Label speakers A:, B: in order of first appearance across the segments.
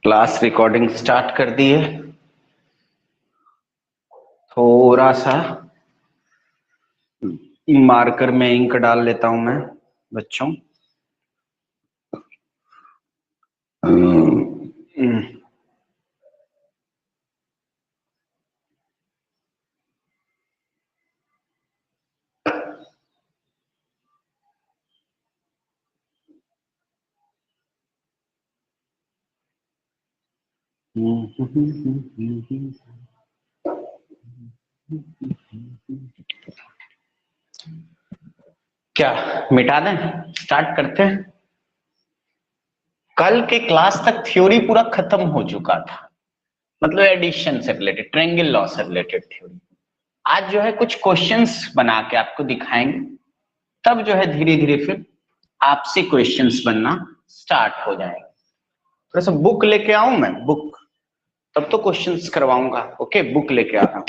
A: Class recording start कर दी है। थोड़ा सा मार्कर में इंक डाल लेता हूं मैं बच्चों। क्या मिटा दें? स्टार्ट करते हैं। कल के क्लास तक थ्योरी पूरा खत्म हो चुका था, मतलब एडिशन से रिलेटेड, ट्रायंगल लॉ से रिलेटेड थ्योरी। आज जो है कुछ क्वेश्चंस बना के आपको दिखाएंगे, तब जो है धीरे धीरे फिर आपसे क्वेश्चंस बनना स्टार्ट हो जाएगा। थोड़ा सा बुक लेके आऊं मैं, बुक, तब तो क्वेश्चंस करवाऊंगा। ओके, बुक लेके आ रहा हूं।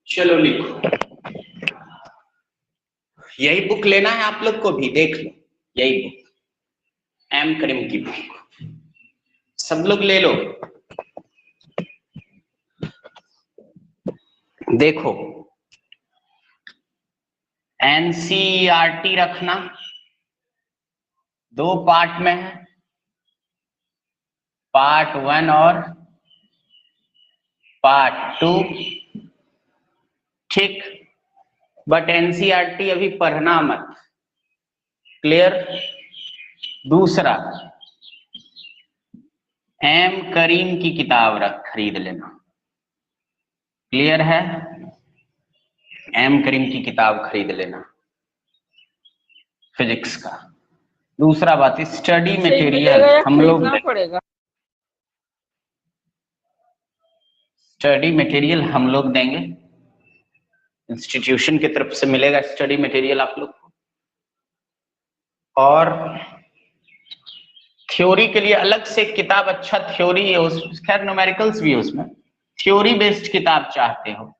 A: चलो लिखो, यही बुक लेना है आप लोग को भी, देख लो यही बुक, एम करीम की बुक, सब लोग ले लो। देखो एनसीईआरटी रखना, 2 पार्ट में है, पार्ट 1 और पार्ट 2, ठीक। बट एनसीईआरटी अभी पढ़ना मत, क्लियर। दूसरा, एम करीम की किताब खरीद लेना, क्लियर है। एम करीम की किताब खरीद लेना फिजिक्स का। दूसरा बात, स्टडी मटेरियल हम लोग पड़ेगा, स्टडी मटेरियल हम लोग देंगे, इंस्टीट्यूशन की तरफ से मिलेगा स्टडी मटेरियल आप लोग को। और थ्योरी के लिए अलग से किताब, अच्छा थ्योरी है उस, खैर न्यूमेरिकल्स भी है उसमें, थ्योरी बेस्ड किताब चाहते हो,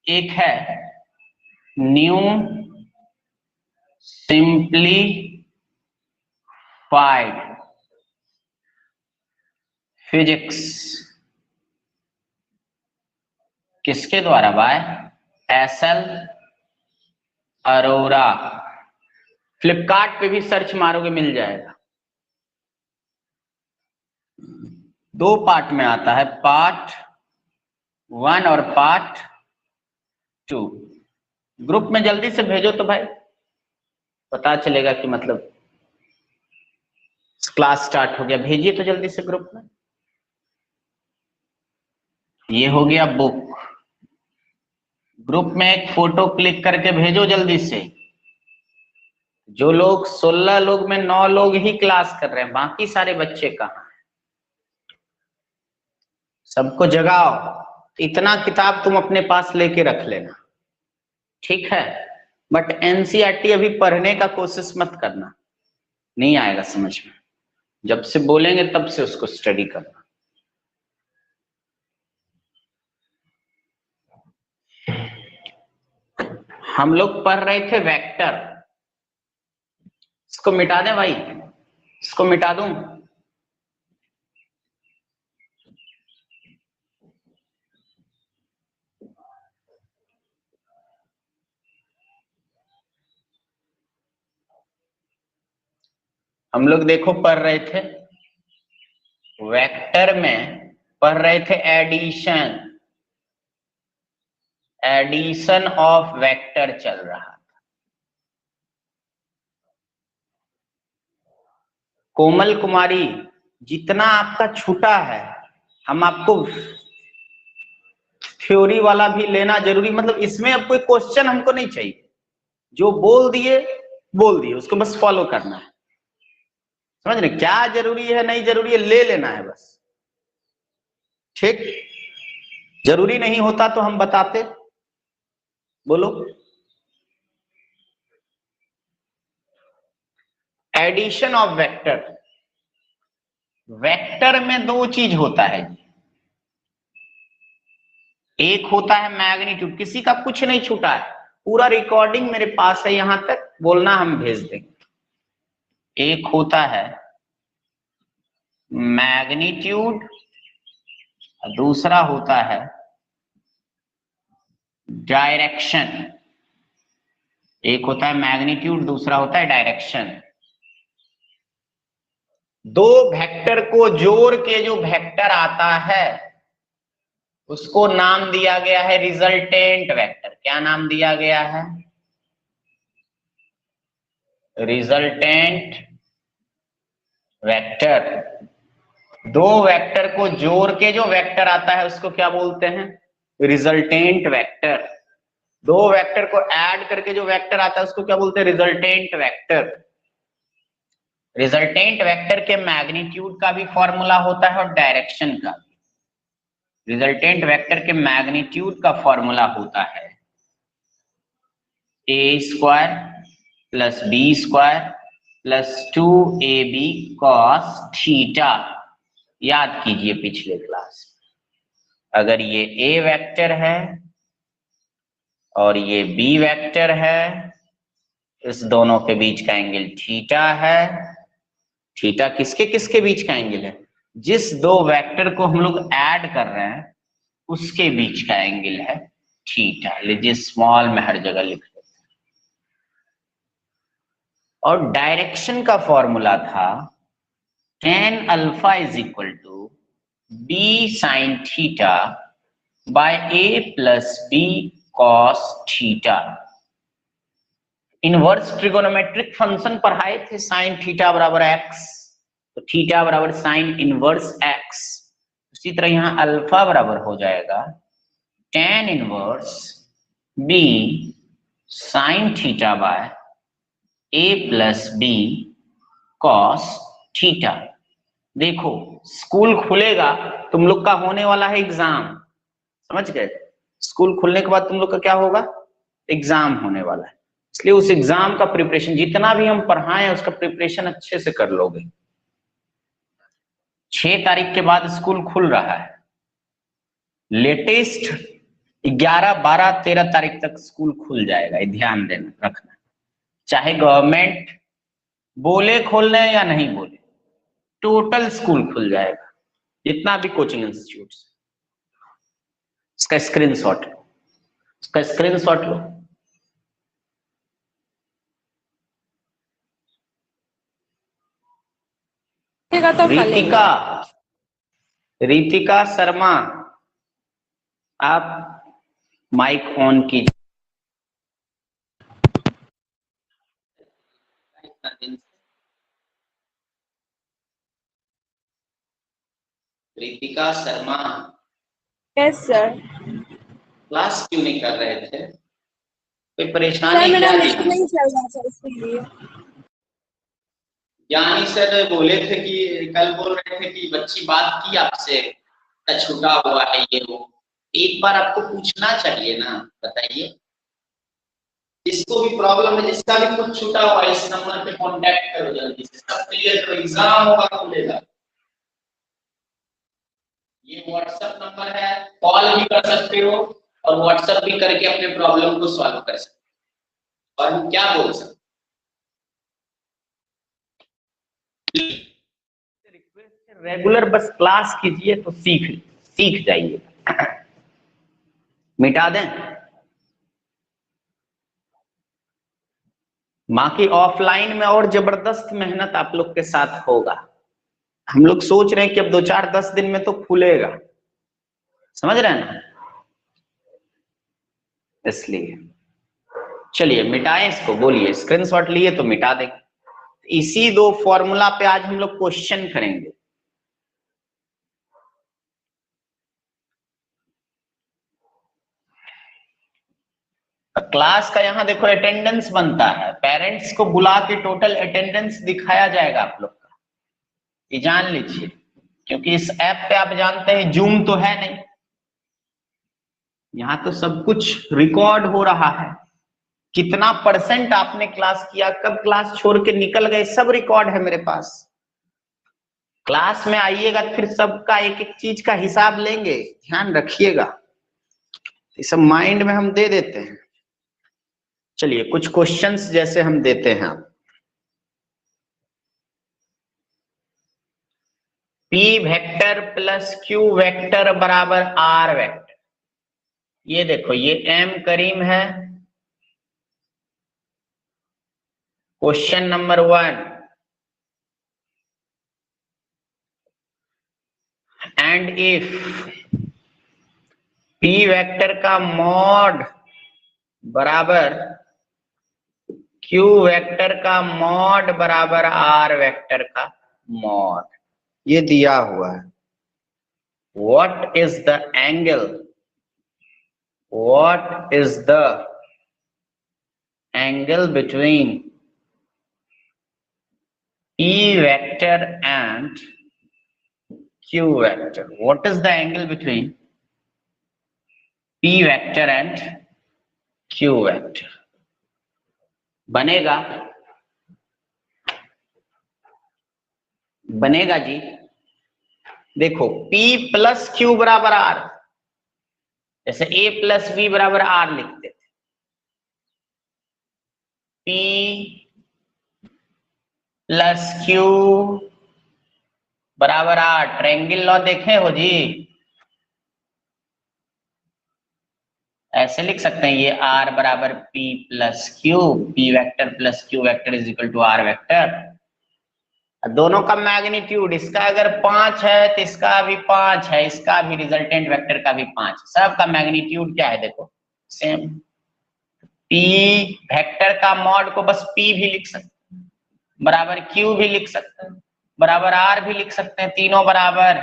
A: एक है न्यू सिंप्लीफाइड फिजिक्स, किसके द्वारा? Bye SL Arora. फ्लिपकार्ट पे भी सर्च मारोगे मिल जाएगा। 2 पार्ट में आता है, पार्ट 1 और पार्ट 2। ग्रुप में जल्दी से भेजो तो भाई पता चलेगा कि मतलब क्लास स्टार्ट हो गया। भेजिए तो जल्दी से ग्रुप में। ये हो गया बुक, ग्रुप में एक फोटो क्लिक करके भेजो जल्दी से। जो लोग 16 लोग में 9 लोग ही क्लास कर रहे हैं, बाकी सारे बच्चे कहाँ हैं? सबको जगाओ। इतना किताब तुम अपने पास लेके रख लेना, ठीक है। बट एनसीईआरटी अभी पढ़ने का कोशिश मत करना, नहीं आएगा समझ में। जब से बोलेंगे तब से उसको स्टडी करना। हम लोग पढ़ रहे थे वेक्टर। इसको मिटा दें भाई, इसको मिटा दूं? हम लोग देखो पढ़ रहे थे वेक्टर में, पढ़ रहे थे एडिशन, एडिशन ऑफ वेक्टर चल रहा था। कोमल कुमारी, जितना आपका छूटा है हम आपको थ्योरी वाला भी लेना जरूरी, मतलब इसमें अब कोई क्वेश्चन हमको नहीं चाहिए, जो बोल दिए उसको बस फॉलो करना है। समझ रहे क्या जरूरी है नहीं जरूरी है, ले लेना है बस। ठीक, जरूरी नहीं होता तो हम बताते। बोलो। एडिशन ऑफ वेक्टर, वेक्टर में दो चीज होता है। एक होता है मैग्नीट्यूड, किसी का कुछ नहीं छूटा है, पूरा रिकॉर्डिंग मेरे पास है, यहां तक बोलना हम भेज देंगे। एक होता है मैग्नीट्यूड, दूसरा होता है डायरेक्शन। एक होता है मैग्नीट्यूड, दूसरा होता है डायरेक्शन। दो वेक्टर को जोड़ के जो वेक्टर आता है उसको नाम दिया गया है रिजल्टेंट वेक्टर। क्या नाम दिया गया है? Resultant vector. दो वेक्टर को जोड़ के जो वेक्टर आता है उसको क्या बोलते हैं? Resultant vector. दो वेक्टर को ऐड करके जो वेक्टर आता है उसको क्या बोलते हैं? Resultant vector. रिजल्टेंट वेक्टर के मैग्नीट्यूड का भी फॉर्मूला होता है और डायरेक्शन का। रिजल्टेंट वेक्टर के मैग्नीट्यूड का फॉर्मूला होता है a square plus b square plus 2ab cos theta. याद कीजिए पिछले क्लास में, अगर ये a वेक्टर है और ये b वेक्टर है, इस दोनों के बीच का एंगल थीटा है। थीटा किसके किसके बीच का एंगल है? जिस दो वेक्टर को हम लोग ऐड कर रहे हैं उसके बीच का एंगल है थीटा। लीजिए स्मॉल में हर जगह लिख लेते हैं। और डायरेक्शन का फॉर्मूला था tan alpha is equal to B sine theta by a plus B cos theta. Inverse trigonometric function पढ़ाए थे, साइन थीटा बराबर एक्स, तो थीटा बराबर साइन इनवर्स एक्स। उसी तरह यहां अल्फा बराबर हो जाएगा tan inverse b sine theta by a plus B cos theta. देखो स्कूल खुलेगा, तुम लोग का होने वाला है एग्जाम, समझ गए? स्कूल खुलने के बाद तुम लोग का क्या होगा? एग्जाम होने वाला है, इसलिए उस एग्जाम का प्रिपरेशन जितना भी हम पढ़ाएं उसका प्रिपरेशन अच्छे से कर लोगे। 6 तारीख के बाद स्कूल खुल रहा है, लेटेस्ट 11, 12, 13 तारीख तक स्कूल खुल जाएगा, ये ध्यान देना रखना। चाहे गवर्नमेंट बोले खोलने या नहीं बोले, टोटल स्कूल खुल जाएगा, जितना भी कोचिंग इंस्टीट्यूट। इसका स्क्रीनशॉट लो, इसका स्क्रीनशॉट लो। रीतिका, रीतिका शर्मा, आप माइक ऑन कीजिए। Ritika Sharma,
B: yes sir.
A: Class क्यों नहीं कर रहे थे? कोई परेशानी क्या थी?
B: नहीं चल रहा था इसलिए।
A: ज्ञानी सर बोले थे कि कल बोल रहे थे कि बच्ची बात की आपसे, छूटा हुआ है ये वो, एक बार आपको पूछना चाहिए ना, बताइए। जिसको भी प्रॉब्लम है, जिसका भी कुछ छूटा हुआ है, इस नंबर पे कांटेक्ट करो जल्दी से, सब क्लियर करो, एग्जाम होगा खुलेगा। ये व्हाट्सएप नंबर है, कॉल भी कर सकते हो और व्हाट्सएप भी करके अपने प्रॉब्लम को सॉल्व कर सकते हो। और हम क्या बोल सकते रिक्वेस्ट रेगुलर बस क्लास कीजिए तो सीख जाइए। मिटा दें, बाकी ऑफलाइन में और जबरदस्त मेहनत आप लोग के साथ होगा। हम लोग सोच रहे हैं कि अब 2-4-10 दिन में तो खुलेगा, समझ रहे हैं ना, इसलिए चलिए मिटाएं इसको। बोलिए, स्क्रीनशॉट लिए तो मिटा देंगे। इसी 2 फॉर्मूला पे आज हम लोग क्वेश्चन करेंगे। क्लास का यहाँ देखो अटेंडेंस बनता है, पेरेंट्स को बुला के टोटल अटेंडेंस दिखाया जाएगा आप लोग का, ये जान लीजिए। क्योंकि इस ऐप पे आप जानते हैं जूम तो है नहीं, यहाँ तो सब कुछ रिकॉर्ड हो रहा है। कितना % आपने क्लास किया, कब क्लास छोड़ के निकल गए, सब रिकॉर्ड है मेरे पास। क्लास में आइएगा फिर सबका एक एक चीज का हिसाब लेंगे, ध्यान रखिएगा। ये सब माइंड में हम दे देते हैं। चलिए कुछ क्वेश्चंस जैसे हम देते हैं। P vector plus Q vector बराबर R वेक्टर। ये देखो, ये M करीम है। Question number 1, and if P vector का मॉड बराबर Q वेक्टर का मॉड बराबर R वेक्टर का मॉड, ये दिया हुआ है। What is the angle? What is the angle between P vector and Q vector? What is the angle between P vector and Q vector? बनेगा जी। देखो P प्लस Q बराबर R, जैसे A plus B बराबर R लिखते थे। P plus Q बराबर R, triangle law देखे हो जी, ऐसे लिख सकते हैं, ये R बराबर P plus Q, P vector plus Q vector is equal to R vector. दोनों का मैग्नीट्यूड, इसका अगर 5 है तो इसका भी 5 है, इसका भी रिजल्टेंट वेक्टर का भी 5, सबका मैग्नीट्यूड क्या है देखो सेम। P वेक्टर का मॉड को बस P भी लिख सकते हैं, बराबर Q भी लिख सकते हैं, बराबर R भी लिख सकते हैं, तीनों बराबर।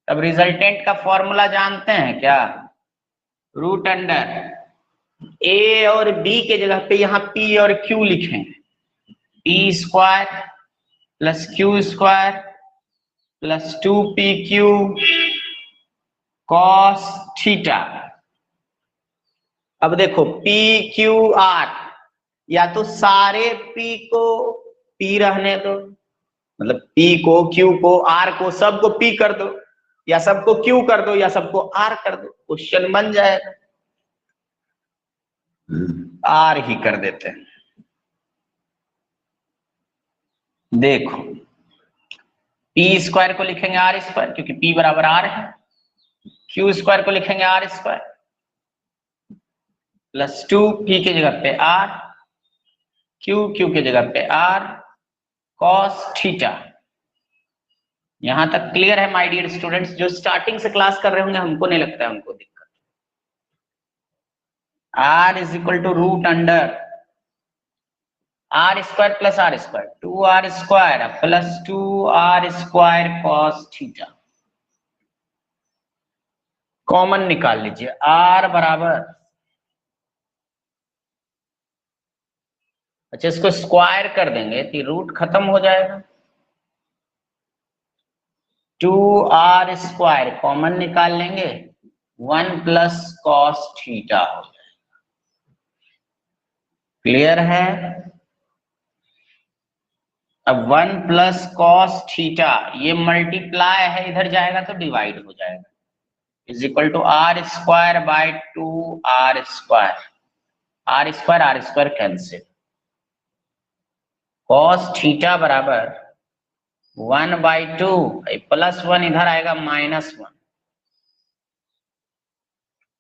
A: अब रिजल्टेंट का फॉर्मूला जानते हैं क्या? रूट अंडर A और B के जगह पे यहाँ P और Q लिखेंगे। P square plus Q square plus 2PQ cos theta. अब देखो PQR, या तो सारे P को P रहने दो, मतलब P को Q को R को सबको P कर दो, या सबको Q कर दो, या सबको R कर दो, क्वेश्चन बन जाएगा। R ही कर देते हैं। देखो P स्क्वायर को लिखेंगे R स्क्वायर, क्योंकि P बराबर R है। Q स्क्वायर को लिखेंगे R स्क्वायर प्लस 2P के जगह पे R, Q के जगह पे R कॉस थीटा। यहां तक क्लियर है माय डियर स्टूडेंट्स? जो स्टार्टिंग से क्लास कर रहे होंगे, हमको नहीं लगता है उनको दिक्कत। R is equal to root under R square plus R square, 2R square plus 2R square cos theta. Common निकाल लीजिए, R बराबर, अच्छा इसको स्क्वायर कर देंगे तो रूट खत्म हो जाएगा। 2R स्क्वायर कॉमन निकाल लेंगे, 1 प्लस कॉस थीटा हो जाएगा। क्लियर है? अब 1 प्लस कॉस थीटा, ये मल्टीप्लाई है, इधर जाएगा तो डिवाइड हो जाएगा, is equal to R square by 2R square. R square cancel, cos theta बराबर 1/2, +1 इधर आएगा -1,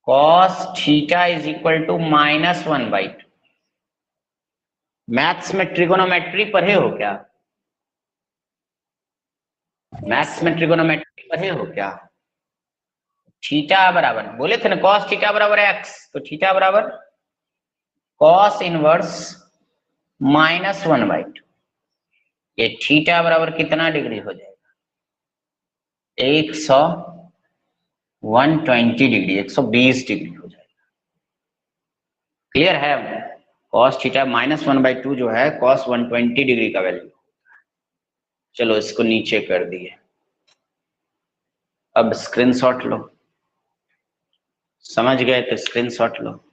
A: cos theta is equal to -1/2। Maths में ट्रिगोनोमेट्री पढ़े हो क्या? मैथ्स में ट्रिगोनोमेट्री पढ़े हो क्या? थीटा बराबर बोले थे ना, कॉस थीटा बराबर x, तो थीटा बराबर कॉस इनवर्स -1/2। ये थीटा बराबर कितना डिग्री हो जाएगा? 120 डिग्री, 120 डिग्री हो जाएगा। क्लियर है? कॉस थीटा -1/2 जो है कॉस 120 डिग्री का वैल्यू। चलो इसको नीचे कर दिए, अब स्क्रीनशॉट लो। समझ गए तो स्क्रीनशॉट लो।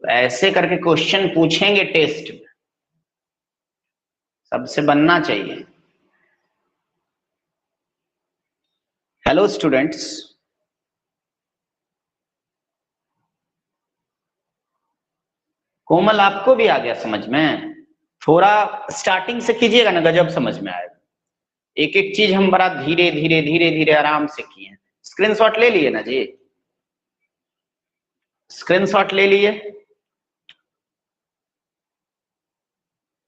A: ऐसे करके क्वेश्चन पूछेंगे टेस्ट में, सबसे बनना चाहिए। हेलो स्टूडेंट्स, कोमल आपको भी आ गया समझ में? थोड़ा स्टार्टिंग से कीजिएगा ना, गजब समझ में आएगा। एक एक चीज हम बड़ा धीरे धीरे धीरे धीरे आराम से किए। स्क्रीनशॉट ले लिए ना जी? स्क्रीनशॉट ले लिए?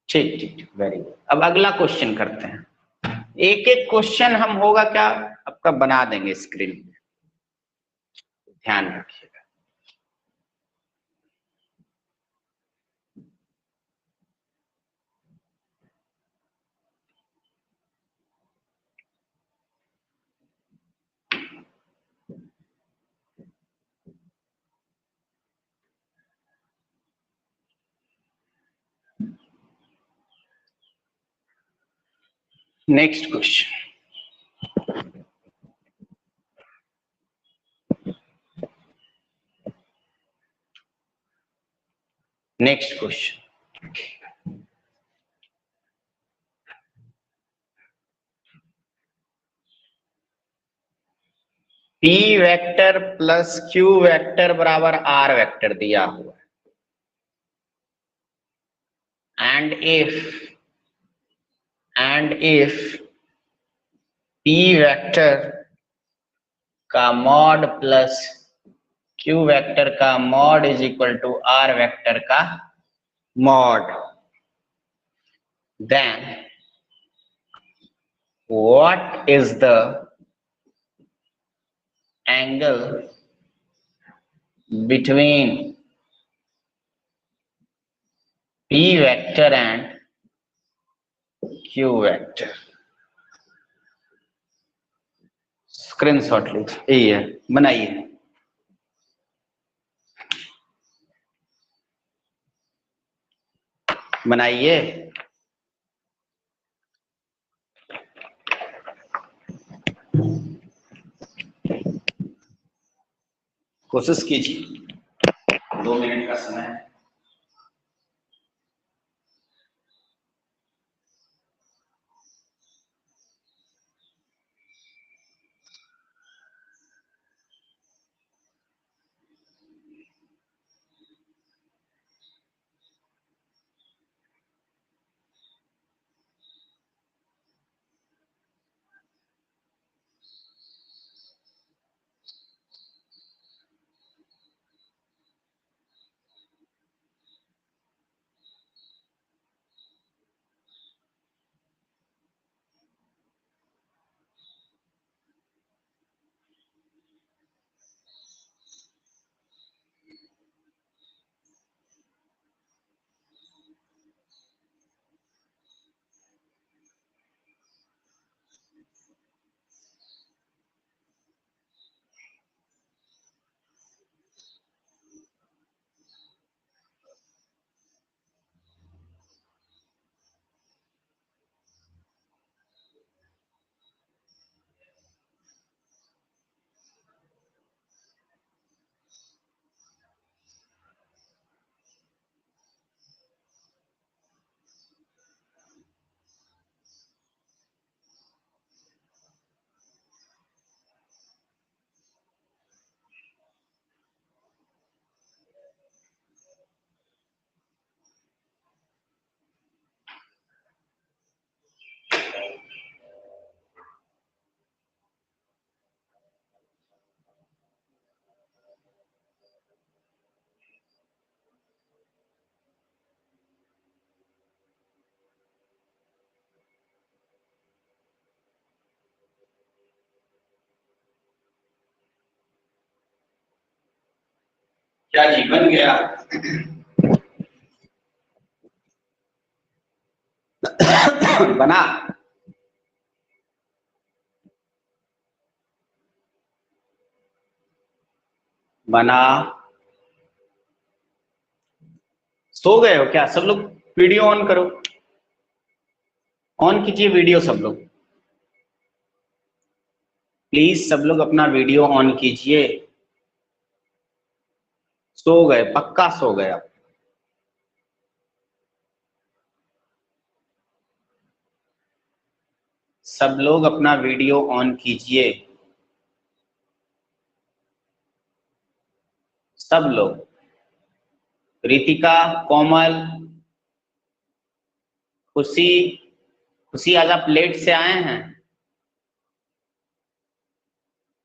A: ठीक ठीक ठीक, वेरी गुड। अब अगला क्वेश्चन करते हैं। एक एक क्वेश्चन हम होगा क्या आपका बना देंगे स्क्रीन पे, ध्यान रखिएगा। Next question, next question. P vector plus Q vector बराबर R वेक्टर दिया हुआ है। एंड इफ P वेक्टर का मॉड प्लस Q वेक्टर का mod is equal to R vector का mod, then what is the angle between P vector and Q vector? Screenshot लीजिए, यही है, बनाइए। बनाइए। कोशिश कीजिए, 2 मिनट का समय है। क्या जी बन गया? बना? बना? सो गए हो क्या सब लोग? वीडियो ऑन करो, ऑन कीजिए वीडियो सब लोग, प्लीज सब लोग अपना वीडियो ऑन कीजिए। सो गए? पक्का सो गए आप? सब लोग अपना वीडियो ऑन कीजिए, सब लोग। रितिका, कोमल, खुशी, खुशी आज आप लेट से आए हैं।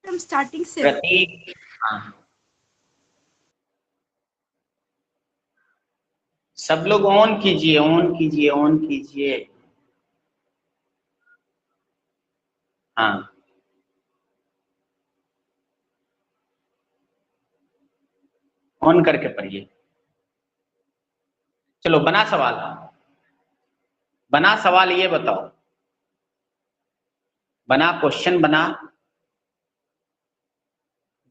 B: हम स्टार्टिंग से।
A: प्रतीक, हाँ, सब लोग ऑन कीजिए, ऑन कीजिए, ऑन कीजिए। हाँ, ऑन करके पढ़िए। चलो बना सवाल, बना सवाल, ये बताओ, बना क्वेश्चन बना,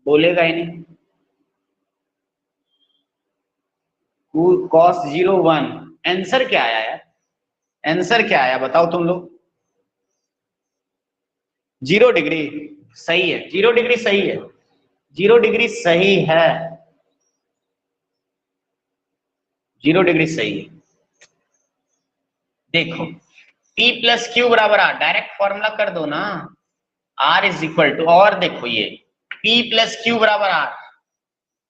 A: बोलेगा ही नहीं। cos 01, आंसर क्या आया यार? आंसर क्या आया बताओ तुम लोग? 0 डिग्री सही है, 0 डिग्री सही है, 0 डिग्री सही है, 0 डिग्री सही है। देखो P प्लस क्यू बराबर आर, डायरेक्ट फॉर्मूला कर दो ना, R इज इक्वल टू, और देखो ये P प्लस क्यू बराबर आर,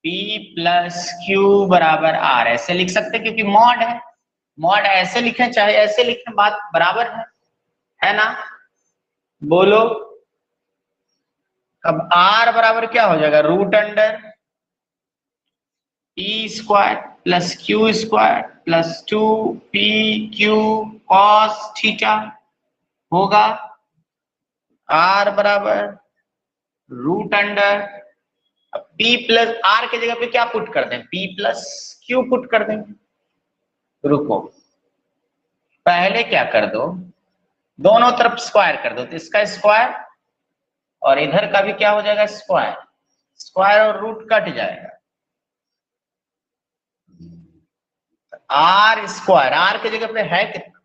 A: P प्लस क्यू बराबर आर ऐसे लिख सकते क्योंकि मॉड है, मॉड ऐसे लिखें चाहे ऐसे लिखें बात बराबर है ना? बोलो, अब R बराबर क्या हो जाएगा? Root under P square plus Q square plus 2PQ cos theta होगा। R बराबर रूट अंडर, अब P प्लस R की जगह पे क्या पुट कर दें? P प्लस क्यू पुट कर देंगे। रुको, पहले क्या कर दो, दोनों तरफ स्क्वायर कर दो, तो इसका स्क्वायर और इधर का भी क्या हो जाएगा? स्क्वायर, स्क्वायर और रूट कट जाएगा। आर स्क्वायर, आर की जगह पे है कितना?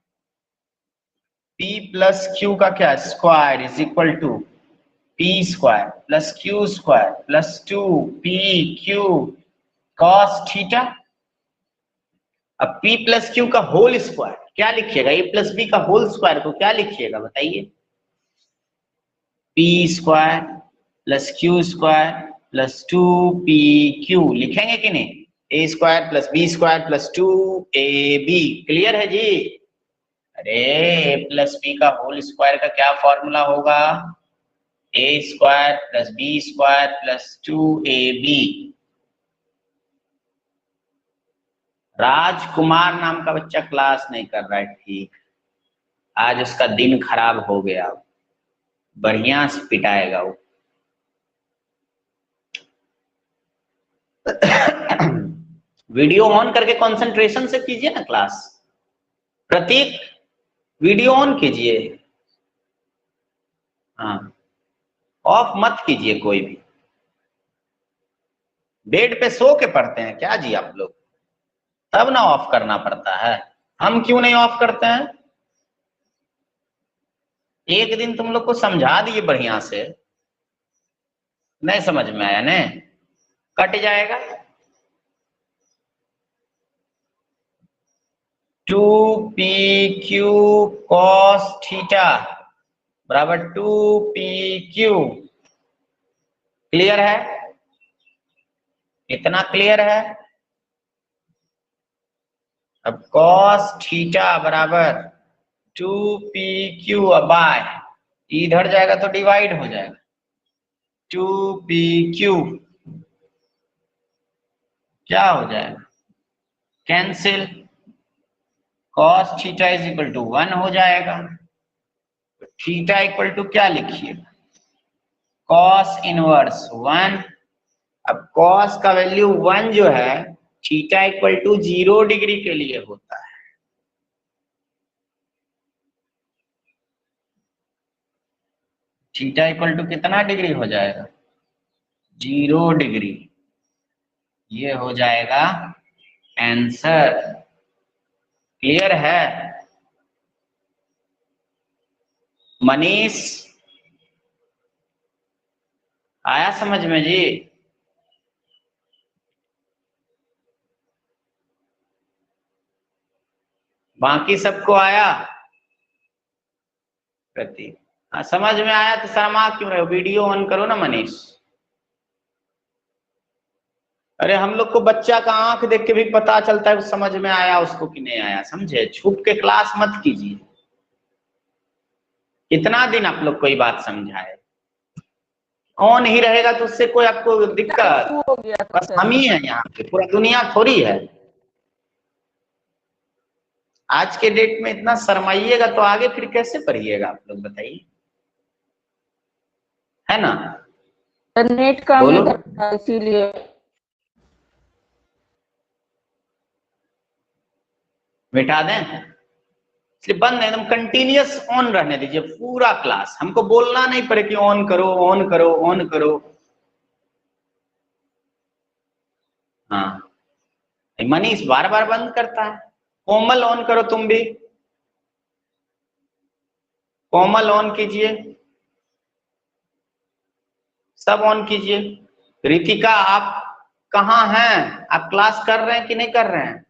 A: P प्लस क्यू का क्या? Square is equal to P square plus Q square plus 2PQ cos theta. अब P प्लस क्यू का होल स्क्वायर क्या लिखिएगा? A प्लस बी का होल स्क्वायर को क्या लिखिएगा बताइए? P square plus Q square plus 2PQ लिखेंगे कि नहीं? A square plus B square plus 2AB, clear है जी? अरे A प्लस बी का होल स्क्वायर का क्या फॉर्मूला होगा? A square plus B square plus 2AB। Rajkumar नाम का बच्चा क्लास नहीं कर रहा है, ठीक, आज उसका दिन खराब हो गया, बढ़िया से पिटाएगा वो। वीडियो ऑन करके कंसंट्रेशन से कीजिए ना क्लास। प्रतीक वीडियो ऑन कीजिए, हाँ, ऑफ मत कीजिए कोई भी। बेड पे सो के पढ़ते हैं क्या जी आप लोग? तब ना ऑफ करना पड़ता है, हम क्यों नहीं ऑफ करते हैं? एक दिन तुम लोग को समझा दिए बढ़िया से, नहीं समझ में आया ने, कट जाएगा। 2PQ cos थीटा बराबर 2PQ, क्लियर है? इतना क्लियर है? अब cos थीटा बराबर 2PQ, अब बाय इधर जाएगा तो डिवाइड हो जाएगा, 2PQ क्या हो जाएगा? Cancel, cos theta is equal to 1 हो जाएगा। थीटा इक्वल टू क्या लिखिएगा? cos इनवर्स 1 अब cos का वैल्यू 1 जो है थीटा इक्वल टू 0 डिग्री के लिए होता है। थीटा इक्वल टू कितना डिग्री हो जाएगा? 0 डिग्री। ये हो जाएगा आंसर। क्लियर है मनीष? आया समझ में जी? बाकी सबको आया? प्रतीक हाँ, समझ में आया तो शर्मा क्यों रहे हो? वीडियो ऑन करो ना मनीष। अरे हम लोग को बच्चा का आंख देख के भी पता चलता है समझ में आया उसको कि नहीं आया, समझे? छुप के क्लास मत कीजिए। कितना दिन आप लोग को ये बात समझाए? ऑन ही रहेगा तो उससे कोई आपको दिक्कत?
B: हो गया
A: बस हम ही हैं यहाँ पे, पूरा दुनिया थोड़ी है। आज के डेट में इतना शर्माइएगा तो आगे फिर कैसे पढ़िएगा आप लोग बताइए, है ना?
B: नेट काम
A: बोलो।
B: नहीं करता इसीलिए।
A: मिटा दें? इसलिए बंद है, एकदम कंटिन्यूअस ऑन रहने दीजिए पूरा क्लास। हमको बोलना नहीं पड़े कि ऑन करो ऑन करो ऑन करो। हाँ मनीष बार बार बंद करता है। कोमल ऑन करो, तुम भी कोमल ऑन कीजिए, सब ऑन कीजिए। रितिका आप कहाँ हैं? आप क्लास कर रहे हैं कि नहीं कर रहे हैं?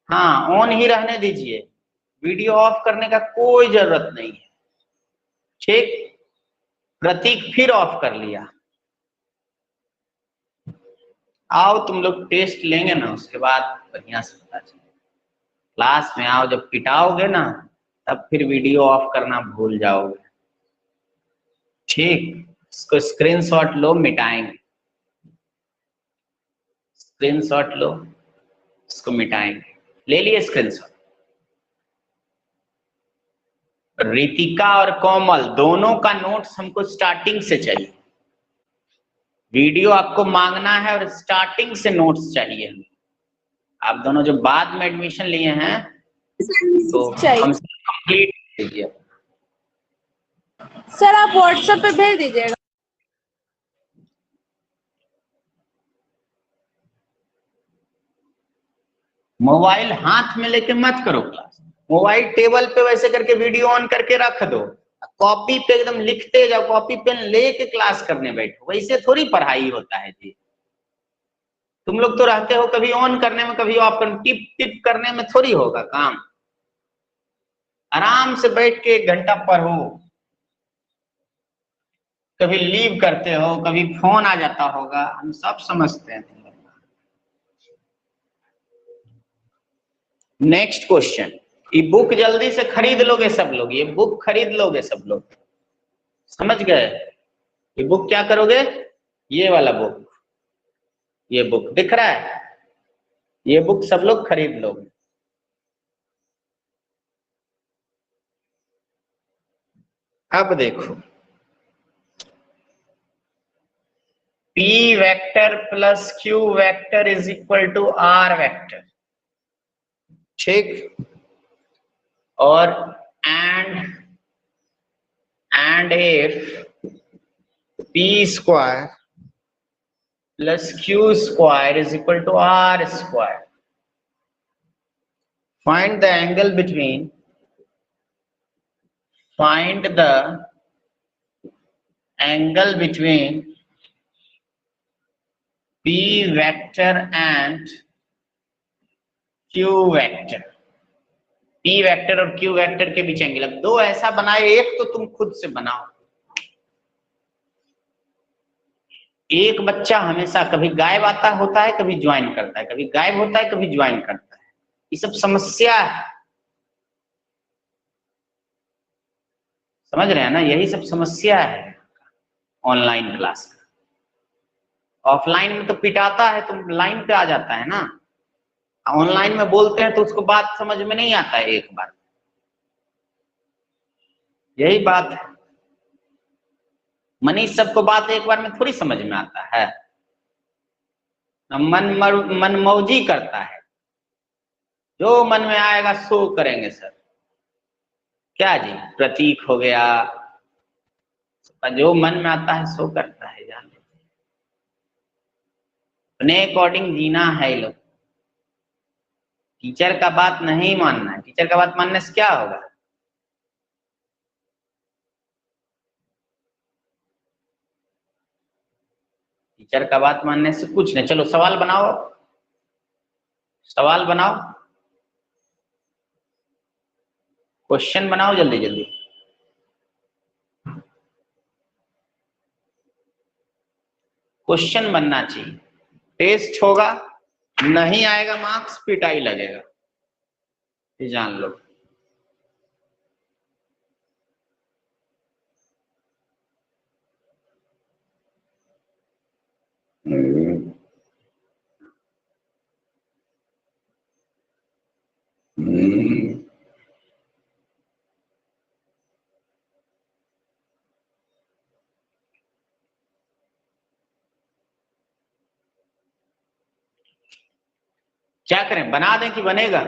A: हाँ ऑन ही रहने दीजिए, वीडियो ऑफ करने का कोई जरूरत नहीं है। ठीक, प्रतीक फिर ऑफ कर लिया। आओ तुम लोग टेस्ट लेंगे ना, उसके बाद बढ़िया से पता चलेगा। क्लास में आओ, जब पिटाओगे ना तब फिर वीडियो ऑफ करना भूल जाओगे। ठीक, इसको स्क्रीनशॉट लो, मिटाएंगे। स्क्रीनशॉट लो, इसको मिटाएंगे। ले लिए स्क्रीनशॉट? रितिका और कोमल दोनों का नोट्स हमको स्टार्टिंग से चाहिए। वीडियो आपको मांगना है और स्टार्टिंग से नोट्स चाहिए। आप दोनों जो बाद में एडमिशन लिए हैं तो हमसे कंप्लीट कीजिए।
B: सर आप व्हाट्सएप पे भेज दीजिएगा।
A: मोबाइल हाथ में लेके मत करो क्लास। मोबाइल टेबल पे वैसे करके वीडियो ऑन करके रख दो, कॉपी पे एकदम लिखते जाओ, कॉपी पेन लेके क्लास करने बैठो। वैसे थोड़ी पढ़ाई होता है जी। तुम लोग तो रहते हो कभी ऑन करने में कभी ऑफ करने, टिप टिप करने में थोड़ी होगा काम। आराम से बैठ के 1 घंटा पढ़ो। कभी लीव करते हो, कभी फोन आ जाता होगा, हम सब समझते हैं। नेक्स्ट क्वेश्चन, ये बुक जल्दी से खरीद लोगे सब लोग? ये बुक खरीद लोगे सब लोग? समझ गए? ये बुक क्या करोगे? ये वाला बुक, ये बुक दिख रहा है, ये बुक सब लोग खरीद लोगे। अब देखो, P vector plus Q vector is equal to R vector. ठीक, और and if P square plus Q square is equal to R square. Find the angle between P vector and Q vector. P vector और Q vector के बीच angle. अब दो ऐसा बनाए, एक तो तुम खुद से बनाओ। एक बच्चा हमेशा कभी गायब आता होता है, कभी ज्वाइन करता है, कभी गायब होता है, कभी ज्वाइन करता है। ये सब समस्या है, समझ रहे हैं ना? यही सब समस्या है ऑनलाइन क्लास का। ऑफलाइन में तो पिटाता है, तुम लाइन पे आ जाता है ना। ऑनलाइन में बोलते हैं तो उसको बात समझ में नहीं आता है एक बार। यही बात है मनीष, सबको बात एक बार में थोड़ी समझ में आता है। मनमौजी करता है, जो मन में आएगा सो करेंगे सर। क्या जी, प्रतीक हो गया, जो मन में आता है सो करता है, जान लो। अपने अकॉर्डिंग जीना है ये लोग, टीचर का बात नहीं मानना है। टीचर का बात मानने से क्या होगा? टीचर का बात मानने से कुछ नहीं। चलो सवाल बनाओ, सवाल बनाओ, क्वेश्चन बनाओ जल्दी जल्दी। क्वेश्चन बनना चाहिए, टेस्ट होगा, नहीं आएगा मार्क्स पिटाई लगेगा, ये जान लो। क्या करें, बना दें कि बनेगा?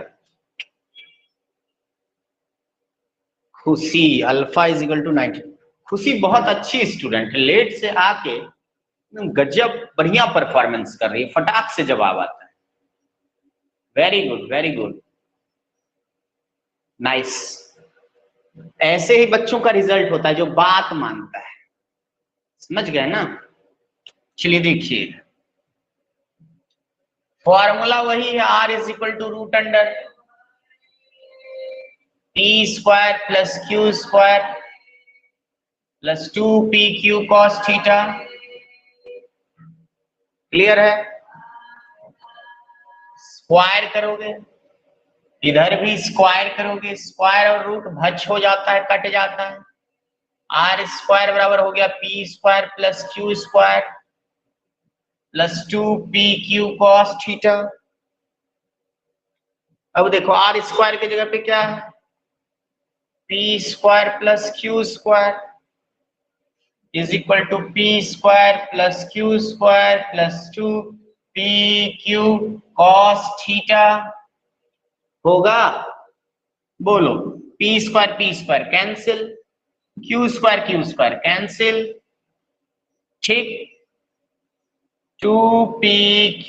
A: खुशी अल्फा इज इक्वल टू 90। खुशी बहुत अच्छी स्टूडेंट है, लेट से आके गजब बढ़िया परफॉर्मेंस कर रही है, फटाक से जवाब आता है। Very good, very good, nice. ऐसे ही बच्चों का रिजल्ट होता है जो बात मानता है, समझ गए ना? चलिए देखिए, फॉर्मूला वही है, R is equal to root under P square plus Q square plus 2pq cos theta. Clear है? स्क्वायर करोगे, इधर भी स्क्वायर करोगे, स्क्वायर और रूट भच हो जाता है, कट जाता है। आर स्क्वायर बराबर हो गया P square plus Q square plus 2pq cos theta. अब देखो आर स्क्वायर की जगह पे क्या है, P square plus Q square is equal to P square plus Q square plus 2pq cos theta होगा। बोलो, P square cancel, Q square cancel, ठीक। 2pq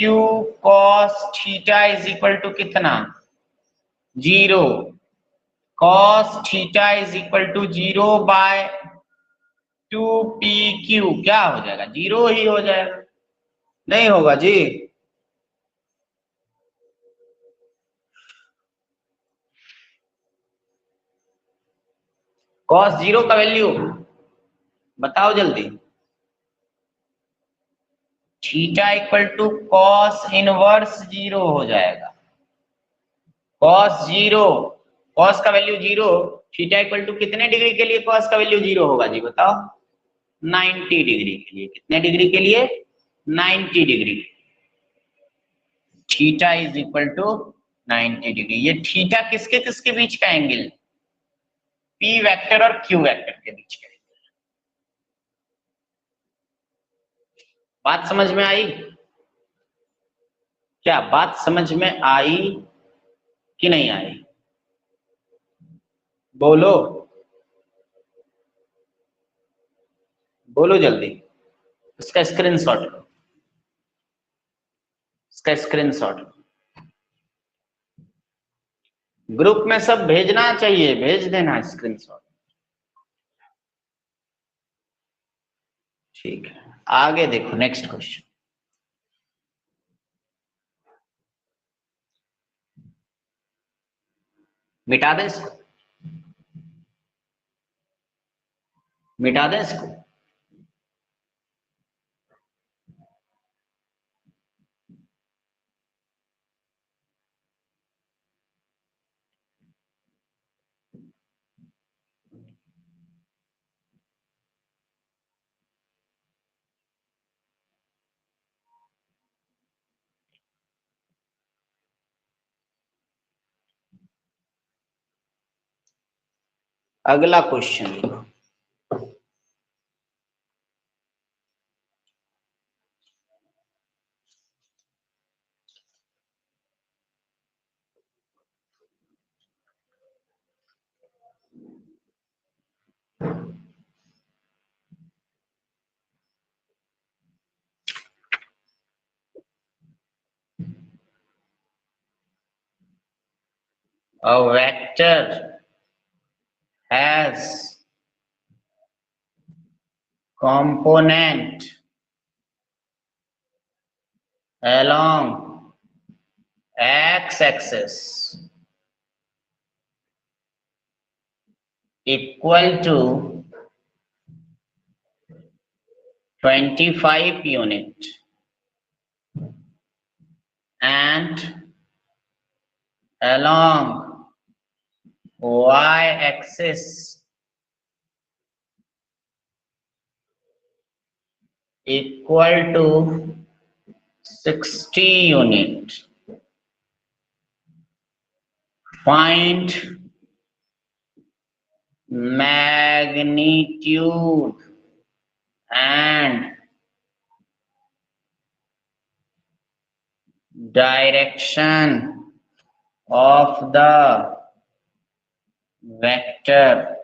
A: cos theta is equal to कितना? 0। cos theta is equal to 0 by 2pq, क्या हो जाएगा? 0 ही हो जाएगा, नहीं होगा जी? cos 0 का वैल्यू बताओ जल्दी। Theta equal to cos inverse 0 हो जाएगा। cos 0, cos का वैल्यू 0, थीटा इक्वल टू कितने डिग्री के लिए cos का वैल्यू 0 होगा जी बताओ? 90 डिग्री के लिए। कितने डिग्री के लिए? 90 degree. Theta is equal to 90 degree. ये थीटा किसके किसके बीच का एंगल? पी वेक्टर और क्यू वेक्टर के बीच का। बात समझ में आई? क्या बात समझ में आई कि नहीं आई? बोलो, बोलो जल्दी। इसका स्क्रीनशॉट लो, इसका स्क्रीनशॉट लो, ग्रुप में सब भेजना चाहिए, भेज देना स्क्रीनशॉट। ठीक है, आगे देखो नेक्स्ट क्वेश्चन। मिटा दें इसको, मिटा दें इसको। अगला क्वेश्चन देखो, A vector has component along x-axis equal to 25 unit and along y-axis equal to 60 unit. Find magnitude and direction of the vector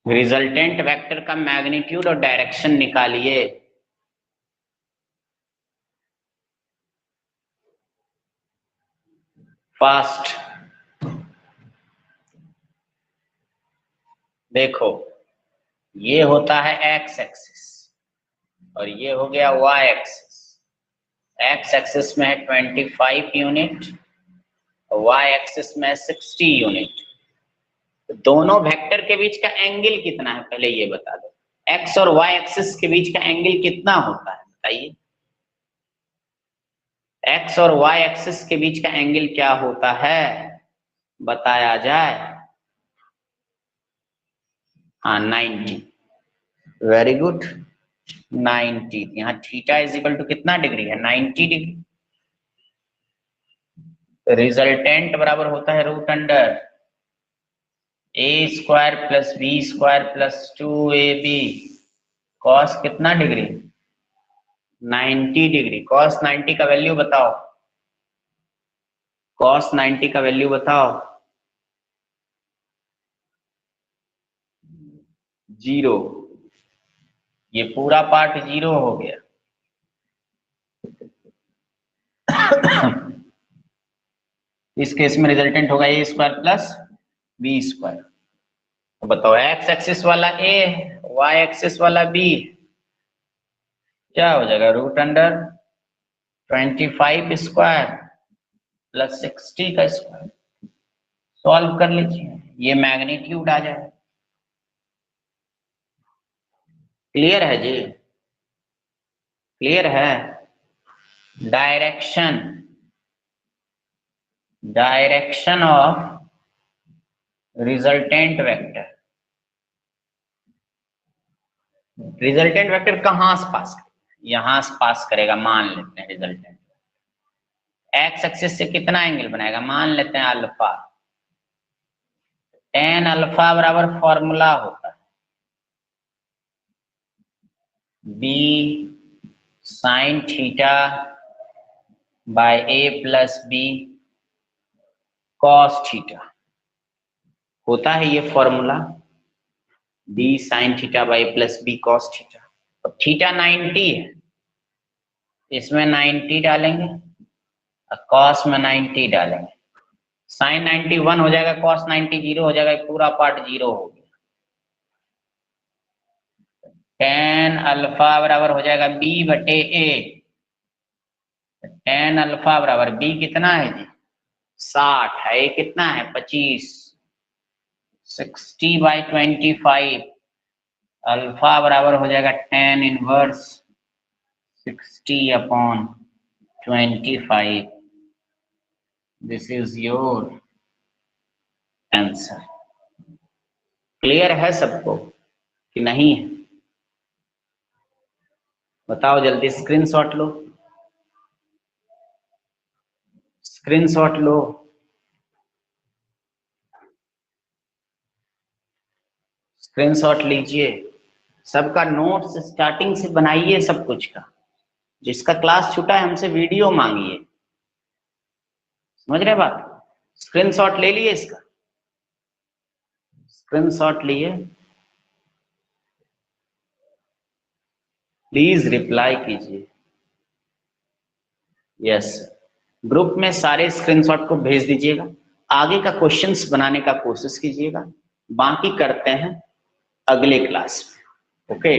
A: resultant vector का मैग्नीट्यूड और डायरेक्शन निकालिए। फास्ट देखो, ये होता है एक्स एक्सिस और ये हो गया वाई एक्सिस। एक्स एक्सिस में है 25 यूनिट और वाई एक्सिस में है 60 यूनिट। तो दोनों वेक्टर के बीच का एंगल कितना है पहले ये बता दो। एक्स और वाई एक्सिस के बीच का एंगल कितना होता है बताइए। एक्स और वाई एक्सिस के बीच का एंगल क्या होता है बताया जाए। हाँ 90। Very good 90। यहाँ थीटा इज इक्वल टू कितना डिग्री है 90 डिग्री। रिजल्टेंट बराबर होता है root under A square plus B square plus 2ab cos कितना डिग्री 90 डिग्री। कॉस 90 का वैल्यू बताओ। कॉस 90 का वैल्यू बताओ। 0। ये पूरा पार्ट 0 हो गया। इस केस में रिजल्टेंट होगा ए स्क्वायर प्लस बी स्क्वायर। तो बताओ एक्स एक्सिस वाला ए वाई एक्सिस वाला बी क्या हो जाएगा रूट अंडर 25 स्क्वायर प्लस 60 का स्क्वायर। सॉल्व कर लीजिए, ये मैग्नीट्यूड आ जाए। क्लियर है जी, क्लियर है। Direction, direction of resultant vector. Resultant vector कहां से पास करेगा, यहां से पास करेगा मान लेते हैं। रिजल्टेंट एक्स एक्सिस से कितना एंगल बनाएगा मान लेते हैं अल्फा। tan अल्फा बराबर फॉर्मूला होता है b sine theta by a plus B cos theta होता है ये formula b sine theta by plus B cos theta. और थीटा 90 है, इसमें 90 डालेंगे और कॉस में 90 डालेंगे। साइन 90 1 हो जाएगा, कॉस 90 0 हो जाएगा, पूरा पार्ट 0 हो गया। tan अल्फा बराबर हो जाएगा b बटे a। tan अल्फा बराबर b कितना है जी 60 है, a कितना है 25। 60 बाई 25 अल्फा बराबर हो जाएगा tan inverse 60 upon 25। This is your answer. Clear है सबको कि नहीं है बताओ जल्दी। स्क्रीनशॉट लो, स्क्रीनशॉट लो। स्क्रीनशॉट लीजिए, सबका नोट्स स्टार्टिंग से बनाइए सब कुछ का। जिसका क्लास छूटा है हमसे वीडियो मांगिए, समझ रहे बात। स्क्रीनशॉट ले लिए इसका, स्क्रीनशॉट लिए प्लीज रिप्लाई कीजिए। यस, ग्रुप में सारे स्क्रीनशॉट को भेज दीजिएगा, आगे का क्वेश्चंस बनाने का कोशिश कीजिएगा, बाकी करते हैं अगले क्लास में। ओके,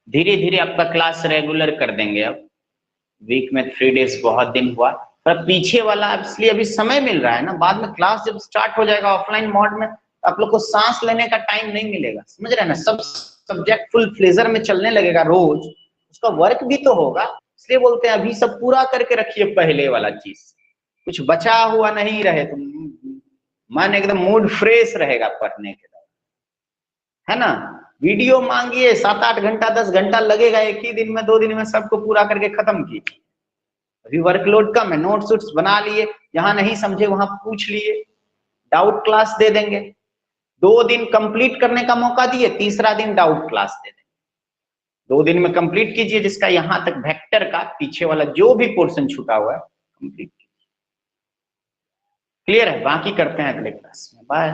A: धीरे धीरे आपका क्लास रेगुलर कर देंगे। अब वीक में 3 डेज बहुत दिन हुआ, पर पीछे वाला इसलिए अभी समय मिल रहा है ना, बाद में क्लास जब स्टार्ट हो जाएगा ऑफलाइन मोड में, आप लोग को सांस लेने का टाइम नहीं मिलेगा, समझ रहे हैं ना। सब सब्जेक्ट फुल फ्लेजर में चलने लगेगा रोज, उसका वर्क भी तो होगा, इसलिए बोलते हैं अभी सब पूरा करके रखिए पहले वाला चीज, कुछ बचा हुआ नहीं रहे तो मन एकदम मूड फ्रेश रहेगा पढ़ने के बाद, है ना। वीडियो मांगिए 7-8 घंटा 10 घंटा लगेगा, एक ही दिन में 2 दिन में सबको पूरा करके खत्म कीजिए। अभी वर्कलोड कम है, नोट्स वोट्स बना लिए, जहां नहीं समझे वहां पूछ लिए, डाउट क्लास दे देंगे। 2 दिन कंप्लीट करने का मौका दिए, तीसरा दिन डाउट क्लास दे देंगे। 2 दिन में कंप्लीट कीजिए, जिसका यहां तक वेक्टर का पीछे वाला जो भी पोर्शन छूटा हुआ है कंप्लीट कीजिए। क्लियर है, बाकी करते हैं अगले क्लास में। बाय।